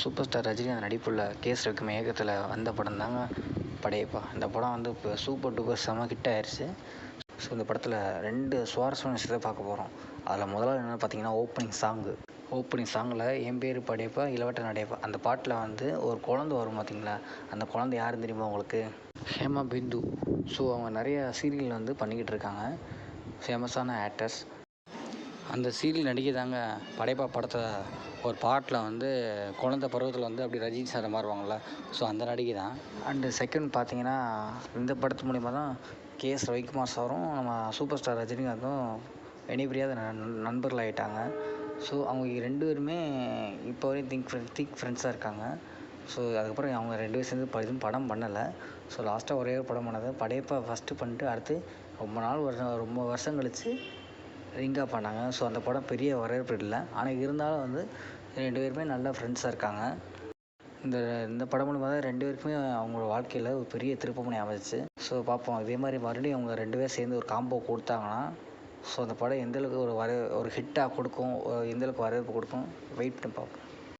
Super star Rajinikanth நடிப்புள்ள K S Ravikumar இயக்கத்தில் வந்த படம் தாங்க படையப்பா. இந்த படம் வந்து இப்போ சூப்பர் டூப்பர் செம ஹிட் ஆயிடுச்சு. ஸோ இந்த படத்தில் 2 சுவாரஸ்யமான விஷயத்தை பார்க்க போகிறோம். அதில் முதல்ல என்னென்னு பார்த்தீங்கன்னா ஓப்பனிங் சாங்கில் என் பேர் படையப்பா இளவட்ட நடையப்பா அந்த பாட்டில் வந்து ஒரு குழந்தை வரும் பார்த்தீங்களா. அந்த குழந்தை யாருன்னு தெரியுமா உங்களுக்கு? ஹேமா பிந்து. ஸோ அவங்க நிறைய சீரியல் வந்து பண்ணிக்கிட்டு இருக்காங்க, ஃபேமஸான ஆக்டர்ஸ். அந்த சீரியல் நடிகை தாங்க படையப்பா படத்தை ஒரு பாட்டில் வந்து குழந்தை பருவத்தில் வந்து அப்படி ரஜினி சாரை மாறுவாங்கள்ல, ஸோ அந்த நடிகை தான். அண்டு செகண்ட் பார்த்தீங்கன்னா இந்த படத்து மூலிமா தான் கேஎஸ் ரவிக்குமார் சாரும் நம்ம சூப்பர் ஸ்டார் ரஜினிகாந்தும் இணைபிரியாத நண்பர்கள் ஆகிட்டாங்க. ஸோ அவங்க 2 பேருமே இப்போ வரையும் திக் ஃப்ரெண்ட்ஸாக இருக்காங்க. ஸோ அதுக்கப்புறம் அவங்க 2 பேரும் சேர்ந்து எதுவும் படம் பண்ணலை. ஸோ லாஸ்ட்டாக ஒரே ஒரு படம் பண்ணது படையப்பா ஃபஸ்ட்டு பண்ணிட்டு அடுத்து ரொம்ப வருஷம் கழித்து ரிங்கா பண்ணாங்க. ஸோ அந்த படம் பெரிய வரவேற்பு இல்லை, ஆனால் இருந்தாலும் வந்து 2 பேருமே நல்ல ஃப்ரெண்ட்ஸாக இருக்காங்க. இந்த படம் மூலமாக தான் 2 பேருக்குமே அவங்களோட வாழ்க்கையில் ஒரு பெரிய திருப்புமுனை அமைஞ்சிச்சு. ஸோ பார்ப்போம், இதே மாதிரி மறுபடியும் அவங்க 2 பேரும் சேர்ந்து ஒரு காம்போ கொடுத்தாங்கன்னா ஸோ அந்த படம் எந்தளவுக்கு ஒரு ஹிட்டாக கொடுக்கும், எந்தளவுக்கு வரவேற்பு கொடுக்கும் வெயிட் பண்ணி பார்ப்போம்.